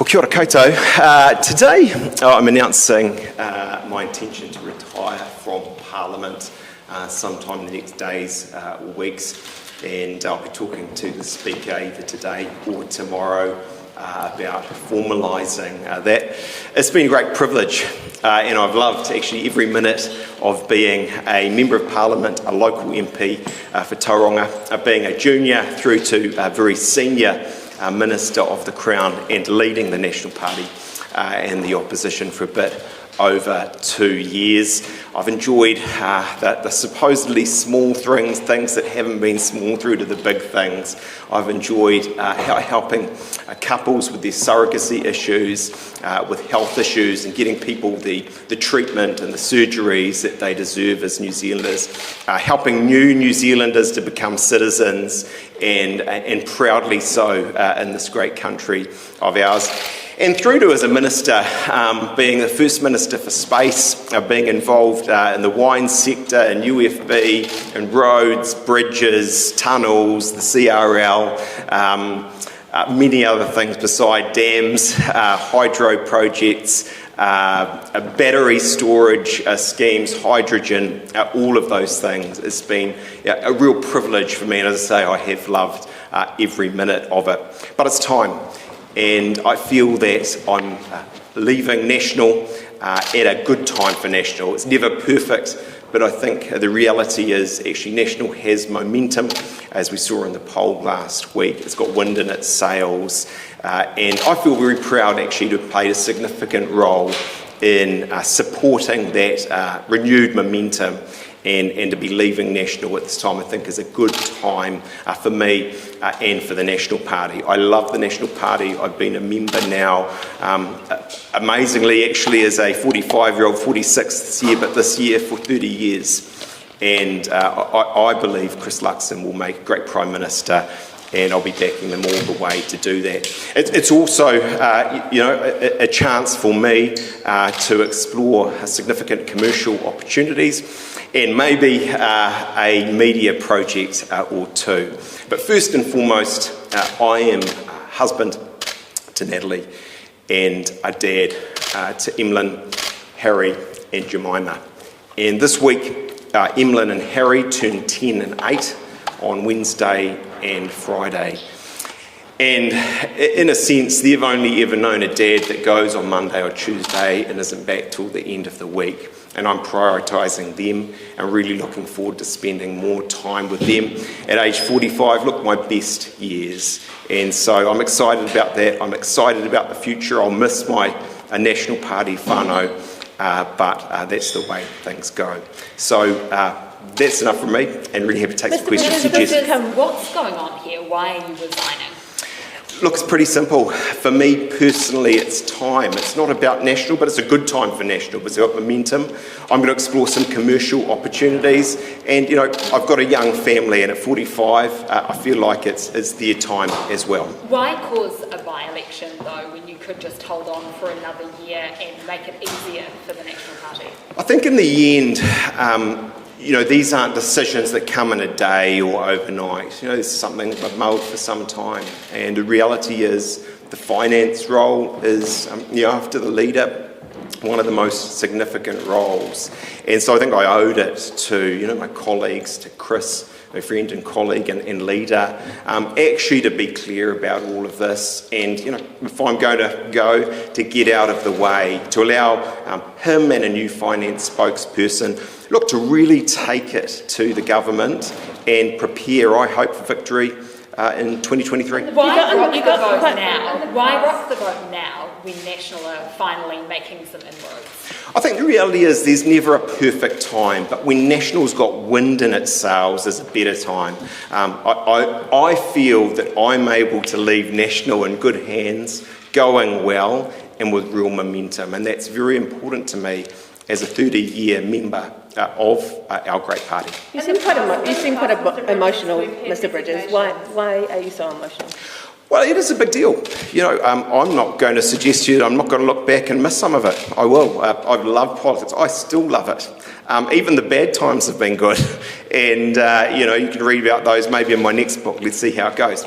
Kia ora koutou. Today I'm announcing my intention to retire from Parliament sometime in the next days or weeks, and I'll be talking to the Speaker either today or tomorrow about formalising that. It's been a great privilege and I've loved actually every minute of being a Member of Parliament, a local MP for Tauranga, being a junior through to a very senior Minister of the Crown and leading the National Party and the opposition for a bit over 2 years. I've enjoyed the supposedly small things that haven't been small through to the big things. I've enjoyed helping couples with their surrogacy issues, with health issues, and getting people the treatment and the surgeries that they deserve as New Zealanders, helping New Zealanders to become citizens and proudly so in this great country of ours. And through to as a minister, being the first minister for space, being involved in the wine sector and UFB and roads, bridges, tunnels, the CRL, many other things beside dams, hydro projects, battery storage schemes, hydrogen, all of those things. It's been a real privilege for me, and as I say, I have loved every minute of it. But it's time. And I feel that I'm leaving National at a good time for National. It's never perfect, but I think the reality is actually National has momentum, as we saw in the poll last week. It's got wind in its sails, and I feel very proud actually to have played a significant role in supporting that renewed momentum. And to be leaving National at this time, I think, is a good time for me and for the National Party. I love the National Party. I've been a member now, amazingly, actually, as a 45-year-old, 46 this year, but this year for 30 years. And I believe Chris Luxon will make a great Prime Minister, and I'll be backing them all the way to do that. It's also, a chance for me to explore significant commercial opportunities and maybe a media project or two. But first and foremost, I am a husband to Natalie and a dad to Emlyn, Harry and Jemima. And this week, Emlyn and Harry turned 10 and 8 on Wednesday and Friday. And in a sense, they've only ever known a dad that goes on Monday or Tuesday and isn't back till the end of the week. And I'm prioritising them and really looking forward to spending more time with them. At age 45, look, my best years. And so I'm excited about that. I'm excited about the future. I'll miss my National Party whānau, but that's the way things go. So that's enough from me, and really happy to take some questions. What's going on here? Why are you resigning? Look, it's pretty simple. For me personally, it's time. It's not about National, but it's a good time for National. It's got momentum. I'm going to explore some commercial opportunities. And, I've got a young family, and at 45, I feel like it's their time as well. Why cause a by-election, though, when you could just hold on for another year and make it easier for the National Party? I think in the end, these aren't decisions that come in a day or overnight. This is something I've mulled for some time. And the reality is the finance role is, after the leader, one of the most significant roles. And so I think I owed it to, my colleagues, to Chris, my friend and colleague and leader, actually to be clear about all of this. And, if I'm going to go, to get out of the way, to allow him and a new finance spokesperson, look, to really take it to the government and prepare, I hope, for victory in 2023. Why rock the vote now? Why rock the vote now when National are finally making some inroads? I think the reality is there's never a perfect time, but when National's got wind in its sails, there's a better time. I feel that I'm able to leave National in good hands, going well and with real momentum, and that's very important to me as a 30-year member of our great party. You seem quite emotional, Mr. Bridges. Why are you so emotional? Well, it is a big deal. I'm not going to suggest to you that I'm not going to look back and miss some of it. I will. I've loved politics. I still love it. Even the bad times have been good. And, you can read about those maybe in my next book. Let's see how it goes.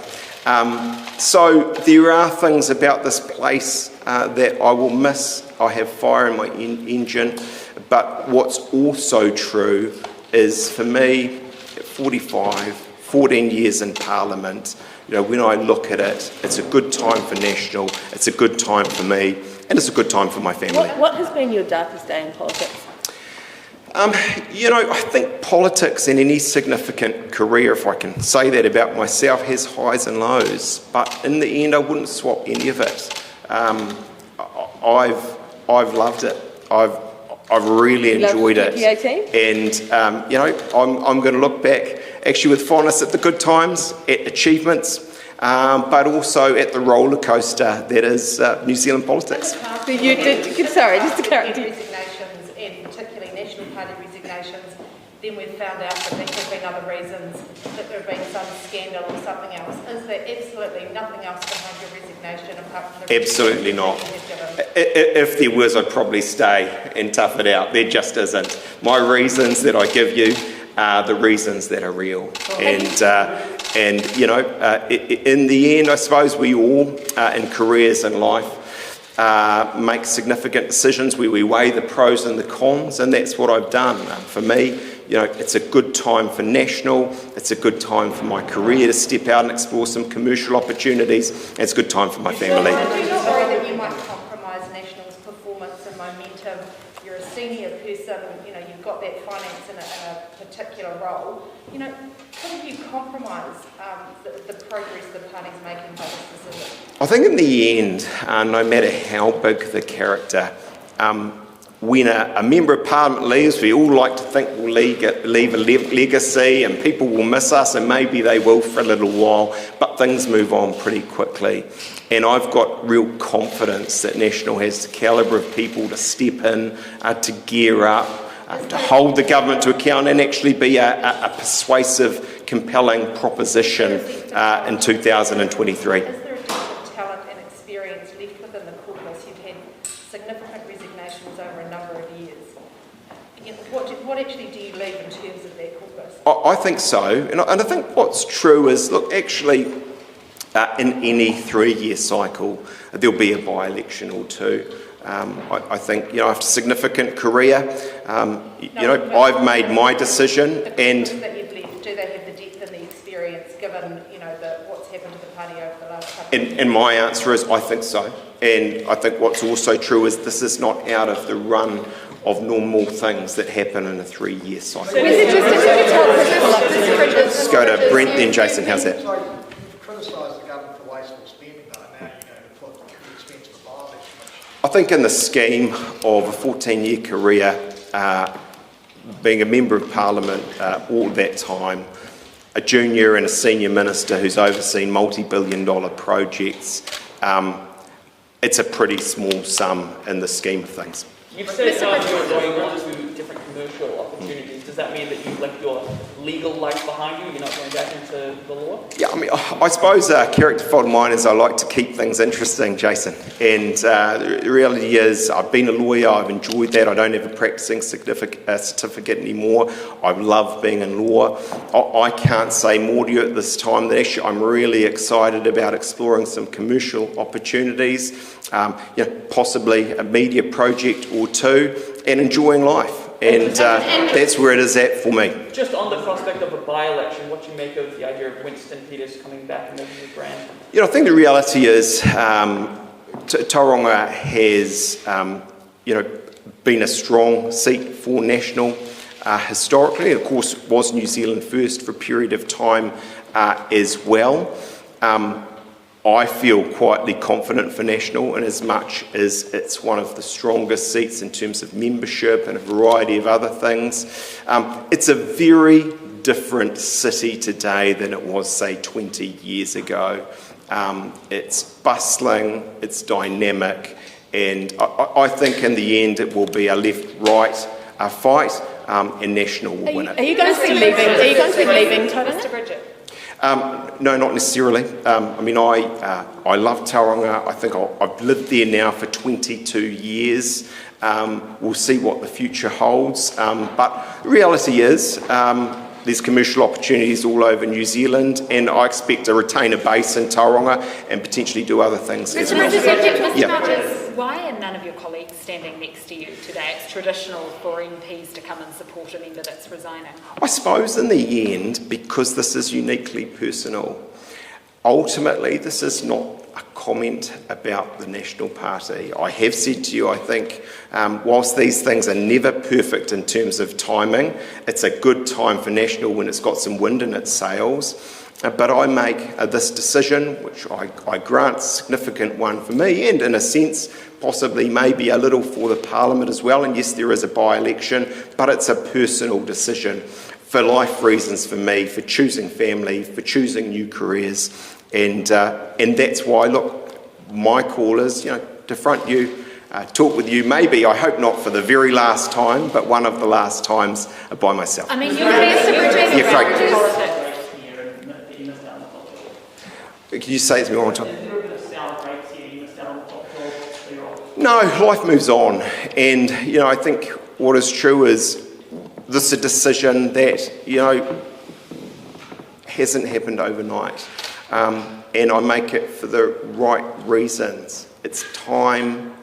So there are things about this place that I will miss. I have fire in my engine, but what's also true is for me, at 45, 14 years in Parliament, when I look at it, it's a good time for National, it's a good time for me, and it's a good time for my family. What has been your darkest day in politics? I think politics in any significant career, if I can say that about myself, has highs and lows. But in the end, I wouldn't swap any of it. I've loved it. I've really enjoyed it. And I'm going to look back actually with fondness at the good times, at achievements, but also at the roller coaster that is New Zealand politics. So you did. Sorry, just to clarify. Resignations, and particularly National Party resignations, then we've found out that there have been other reasons, that there have been some scandal or something else. Is there absolutely nothing else behind your resignation apart from the... Absolutely not. If there was, I'd probably stay and tough it out. There just isn't. My reasons that I give you are the reasons that are real. And in the end, I suppose we all, in careers in life, make significant decisions where we weigh the pros and the cons, and that's what I've done. For me, it's a good time for National, it's a good time for my career to step out and explore some commercial opportunities, and it's a good time for my family. Do you not worry that you might compromise National's performance and momentum? You're a senior person, you've got that finance in a particular role. Couldn't you compromise the progress the party's making by this decision? I think in the end, no matter how big the character, when a Member of Parliament leaves, we all like to think we'll leave a legacy and people will miss us, and maybe they will for a little while, but things move on pretty quickly. And I've got real confidence that National has the calibre of people to step in, to gear up, to hold the government to account and actually be a persuasive, compelling proposition in 2023. Is there a degree of talent and experience left within the caucus? You've had significant resignations over a number of years. What actually do you leave in terms of that caucus? I think so. And I think what's true is, look, actually, in any 3-year cycle, there'll be a by-election or two. I think, after a significant career, I've made my decision. And that you've left, do they have the depth and the experience given, what's happened to the party over the last couple of years? And my answer is, I think so. And I think what's also true is this is not out of the run of normal things that happen in a 3-year cycle. Let's go to Brent, then Jason. How's that? So you've criticised the government for wasteful spending, though. Now you're going to put the expense of the by-election. I think in the scheme of a 14-year career, being a Member of Parliament all that time, a junior and a senior minister who's overseen multi-billion-dollar projects, it's a pretty small sum in the scheme of things. You've said you're going on to different commercial opportunities. Does that mean that you've left your legal life behind you? You're not going back into the law? Yeah, I suppose a character fault of mine is I like to keep things interesting, Jason. And the reality is I've been a lawyer, I've enjoyed that. I don't have a practicing certificate anymore. I love being in law. I can't say more to you at this time than actually I'm really excited about exploring some commercial opportunities, possibly a media project or two, and enjoying life. And that's where it is at for me. Just on the prospect of a by-election, what do you make of the idea of Winston Peters coming back and making a brand? I think the reality is Tauranga has, been a strong seat for National historically. Of course, was New Zealand first for a period of time as well. I feel quietly confident for National in as much as it's one of the strongest seats in terms of membership and a variety of other things. It's a very different city today than it was, say, 20 years ago. It's bustling, it's dynamic, and I think in the end it will be a left-right fight, and National will win it. Are you going to be leaving, Tauranga? Mr. Bridget. No, not necessarily. I love Tauranga. I think I've lived there now for 22 years. We'll see what the future holds. But the reality is, There's commercial opportunities all over New Zealand, and I expect to retain a base in Tauranga and potentially do other things as well. Mr. Why are none of your colleagues standing next to you today? It's traditional for MPs to come and support a member that's resigning. I suppose in the end, because this is uniquely personal, ultimately this is not a comment about the National Party. I have said to you, I think, whilst these things are never perfect in terms of timing, it's a good time for National when it's got some wind in its sails. But I make this decision, which I grant a significant one for me, and in a sense, possibly maybe a little for the Parliament as well. And yes, there is a by-election, but it's a personal decision for life reasons for me, for choosing family, for choosing new careers. And that's why, look, my call is, to front you, talk with you, maybe, I hope not for the very last time, but one of the last times by myself. I mean, you're Mr. Bridges. Craig. Can you say it to me one more time? No, life moves on. And, I think what is true is this is a decision that, hasn't happened overnight. And I make it for the right reasons. It's time.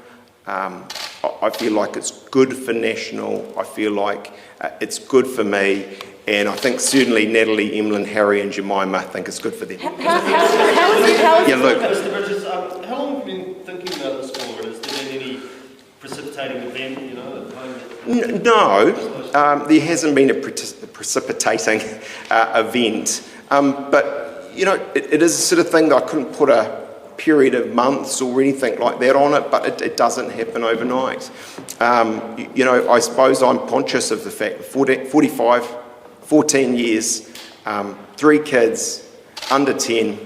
I feel like it's good for National. I feel like it's good for me. And I think certainly Natalie, Emlyn, Harry and Jemima think it's good for them. How is Yeah, Luke. Mr. Bridges, how long have you been thinking about this for? Has there been any precipitating event, at home? No, there hasn't been a precipitating event. But, it is a sort of thing that I couldn't put a period of months or anything like that on it, but it doesn't happen overnight. I suppose I'm conscious of the fact that 14 years, 3 kids, under 10,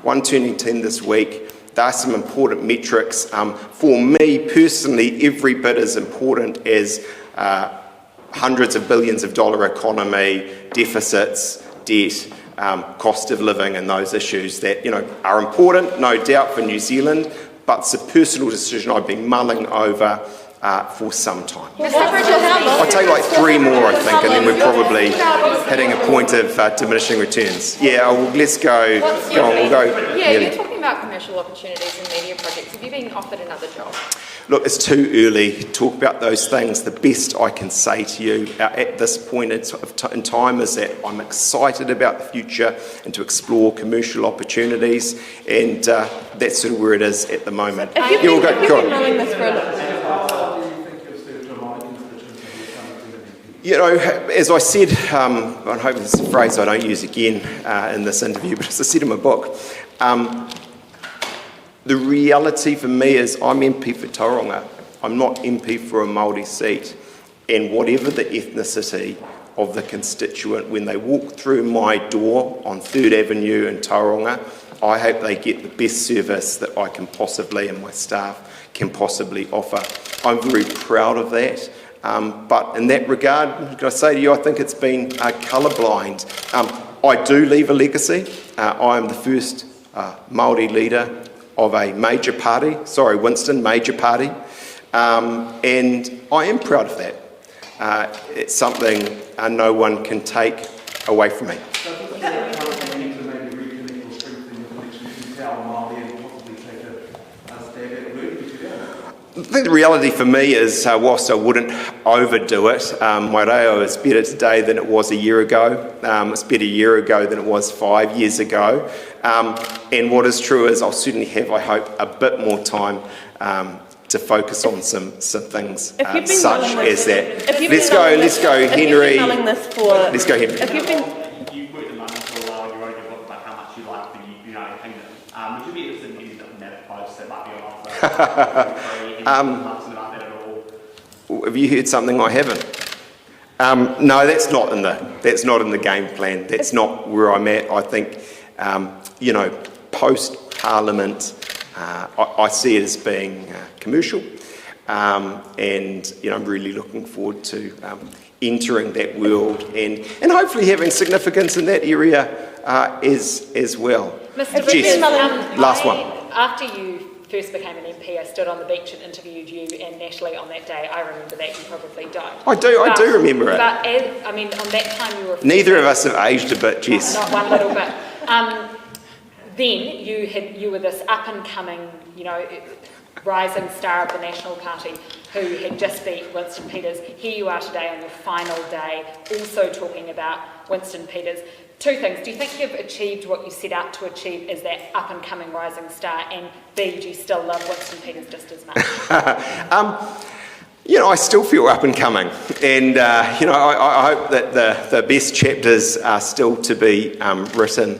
one turning 10 this week. There are some important metrics. For me personally, every bit as important as hundreds of billions of dollar economy, deficits, debt, cost of living and those issues that, are important, no doubt, for New Zealand, but it's a personal decision I've been mulling over for some time. I'll take like 3 more, I think, and then we're probably hitting a point of diminishing returns. Yeah, let's go. Go on, we'll go. Yeah, you're talking about commercial opportunities and media projects. Have you been offered another job? Look, it's too early to talk about those things. The best I can say to you at this point in time is that I'm excited about the future and to explore commercial opportunities, and that's sort of where it is at the moment. Have you been mulling this for a little? As I said, I hope this is a phrase I don't use again in this interview, but as I said in my book, the reality for me is I'm MP for Tauranga. I'm not MP for a Māori seat. And whatever the ethnicity of the constituent, when they walk through my door on 3rd Avenue in Tauranga, I hope they get the best service that I can possibly and my staff can possibly offer. I'm very proud of that. But in that regard, can I say to you, I think it's been colourblind. I do leave a legacy. I am the first Māori leader of a major party, major party, and I am proud of that. It's something no one can take away from me. I think the reality for me is, whilst I wouldn't overdo it, my reo is better today than it was a year ago. It's better a year ago than it was 5 years ago. And what is true is I'll certainly have, I hope, a bit more time to focus on some things such as that. Let's go, Henry. Let's go, Henry. You've worked in London for a while, you wrote a book about how much you like the United Kingdom. Would you be interested in any diplomatic posts that might be on offer? About that at all? Have you heard something I haven't? No, that's not in the game plan. That's not where I'm at. I think, post Parliament, I see it as being commercial, and I'm really looking forward to entering that world and hopefully having significance in that area as well. Mr. Bridges, last one. After you first became an MP, I stood on the beach and interviewed you and Natalie on that day. I remember that, you probably don't. I do remember it. But on that time you were... Neither of us have aged a bit, Jess. Not one little bit. Then you were this up-and-coming, rising star of the National Party who had just beat Winston Peters. Here you are today on your final day, also talking about Winston Peters. Two things. Do you think you've achieved what you set out to achieve as that up-and-coming rising star? And B, do you still love Winston Peters just as much? I still feel up and coming. And, I hope that the best chapters are still to be written.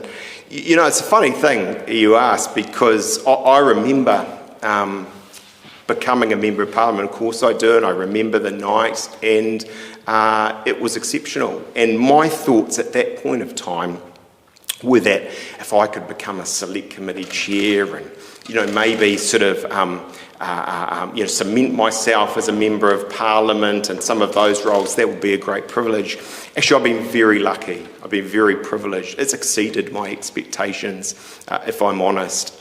It's a funny thing you ask, because I remember becoming a Member of Parliament. Of course I do, and I remember the night, and it was exceptional. And my thoughts at that point of time were that if I could become a select committee chair and, maybe sort of, cement myself as a Member of Parliament and some of those roles, that would be a great privilege. Actually, I've been very lucky. I've been very privileged. It's exceeded my expectations, if I'm honest.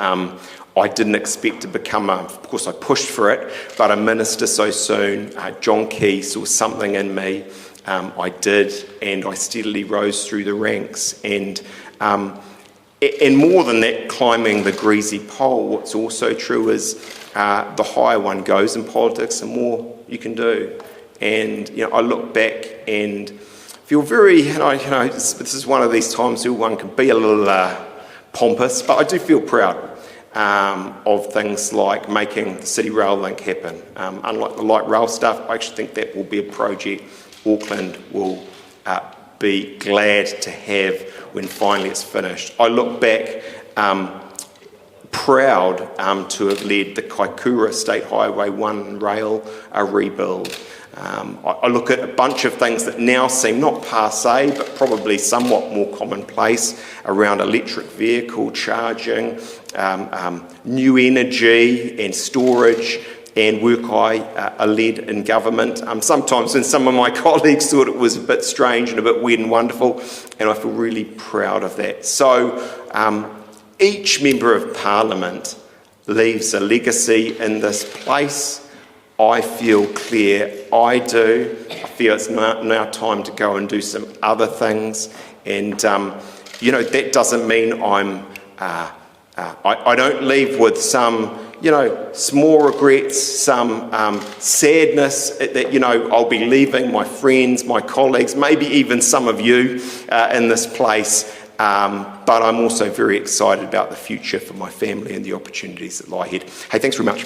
I didn't expect to become of course I pushed for it, but a minister so soon. John Key saw something in me. I did, and I steadily rose through the ranks. And more than that, climbing the greasy pole, what's also true is the higher one goes in politics, the more you can do. And I look back and feel very, this is one of these times where one can be a little pompous, but I do feel proud of things like making the City Rail link happen. Unlike the light rail stuff, I actually think that will be a project Auckland will be glad to have when finally it's finished. I look back proud to have led the Kaikoura State Highway 1 rail rebuild. I look at a bunch of things that now seem not passé, but probably somewhat more commonplace around electric vehicle charging, new energy and storage, and work I led in government. Sometimes when some of my colleagues thought it was a bit strange and a bit weird and wonderful, and I feel really proud of that. So each Member of Parliament leaves a legacy in this place. I feel clear, I do. I feel it's now time to go and do some other things. And, that doesn't mean I don't leave with some, small regrets, some sadness that, I'll be leaving my friends, my colleagues, maybe even some of you in this place. But I'm also very excited about the future for my family and the opportunities that lie ahead. Hey, thanks very much.